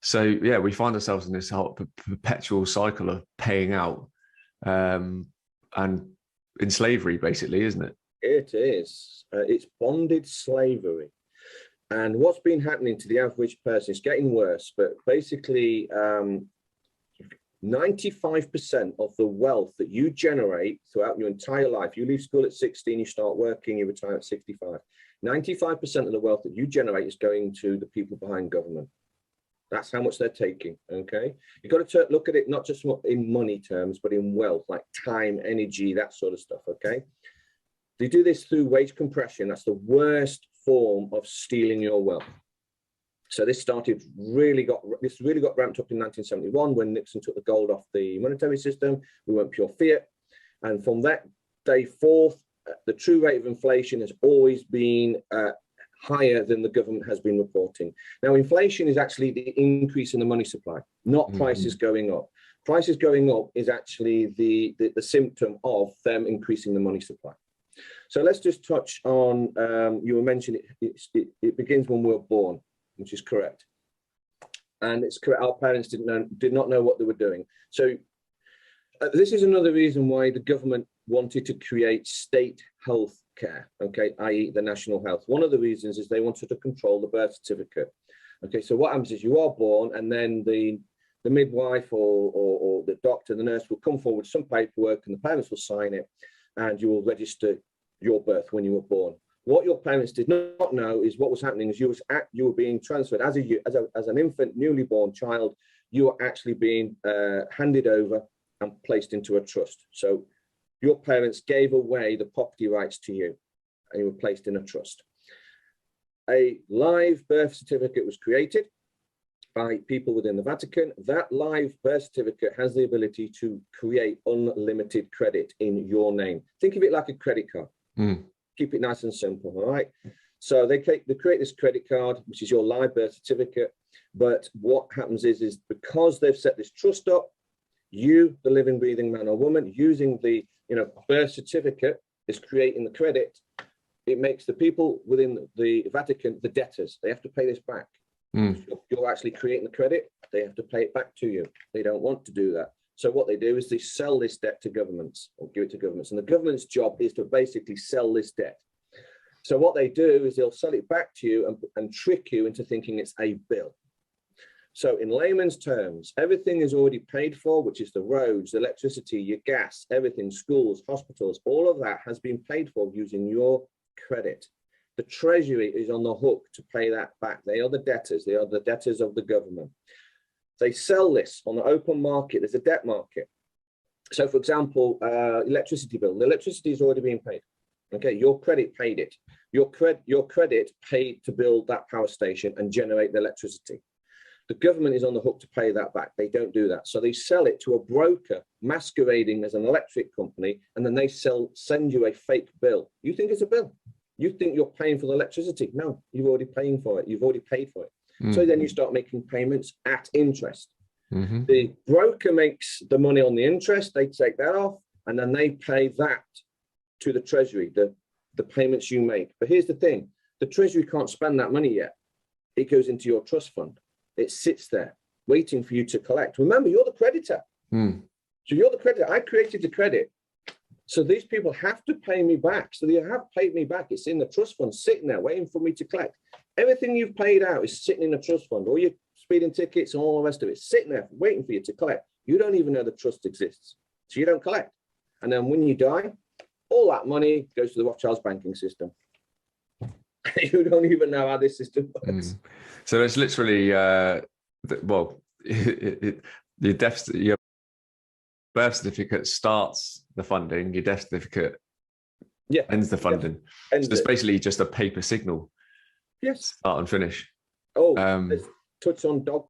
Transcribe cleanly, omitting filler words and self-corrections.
So yeah, we find ourselves in this whole perpetual cycle of paying out, and in slavery, basically, isn't it? It is. It's bonded slavery. And what's been happening to the average person is getting worse, but basically 95% of the wealth that you generate throughout your entire life, you leave school at 16, you start working, you retire at 65, 95% of the wealth that you generate is going to the people behind government. That's how much they're taking, okay? You've got to look at it not just in money terms, but in wealth, like time, energy, that sort of stuff, okay? They do this through wage compression. That's the worst form of stealing your wealth. So this really got ramped up in 1971 when Nixon took the gold off the monetary system. We went pure fiat. And from that day forth, the true rate of inflation has always been higher than the government has been reporting. Now, inflation is actually the increase in the money supply, not prices going up. Prices going up is actually the symptom of them increasing the money supply. So let's just touch on, you were mentioning it begins when we're born, which is correct. And it's correct, our parents did not know what they were doing. So this is another reason why the government wanted to create state health care, okay, i.e. the national health. One of the reasons is they wanted to control the birth certificate. Okay, so what happens is you are born, and then the midwife or the doctor, the nurse will come forward with some paperwork, and the parents will sign it, and you will register your birth when you were born. What your parents did not know is what was happening is you were being transferred as an infant, newly born child. You were actually being handed over and placed into a trust. So your parents gave away the property rights to you, and you were placed in a trust. A live birth certificate was created by people within the Vatican. That live birth certificate has the ability to create unlimited credit in your name. Think of it like a credit card. Keep it nice and simple, all right? So they create this credit card, which is your live birth certificate. But what happens is because they've set this trust up, you, the living, breathing man or woman, using the birth certificate is creating the credit. It makes the people within the Vatican the debtors. They have to pay this back. You're actually creating the credit. They have to pay it back to you. They don't want to do that. So what they do is they sell this debt to governments or give it to governments. And the government's job is to basically sell this debt. So what they do is they'll sell it back to you and trick you into thinking it's a bill. So in layman's terms, everything is already paid for, which is the roads, the electricity, your gas, everything, schools, hospitals, all of that has been paid for using your credit. The Treasury is on the hook to pay that back. They are the debtors. They are the debtors of the government. They sell this on the open market. There's a debt market. So for example, electricity bill, the electricity is already being paid. Okay, your credit paid it. Your credit paid to build that power station and generate the electricity. The government is on the hook to pay that back. They don't do that. So they sell it to a broker masquerading as an electric company, and then they send you a fake bill. You think it's a bill. You think you're paying for the electricity. No, you're already paying for it. You've already paid for it. So then you start making payments at interest. The broker makes the money on the interest. They take that off, and then they pay that to the Treasury, the payments you make. But here's the thing. The Treasury can't spend that money yet. It goes into your trust fund. It sits there waiting for you to collect. Remember, you're the creditor. So you're the creditor. I created the credit. So these people have to pay me back. So they have paid me back. It's in the trust fund, sitting there, waiting for me to collect. Everything you've paid out is sitting in the trust fund. All your speeding tickets and all the rest of it, sitting there, waiting for you to collect. You don't even know the trust exists. So you don't collect. And then when you die, all that money goes to the Rothschilds banking system. You don't even know how this system works. So it's literally, well, your birth certificate starts the funding, your death certificate ends the funding. So it's basically just a paper signal. Yes. Start and finish. Oh, let's touch on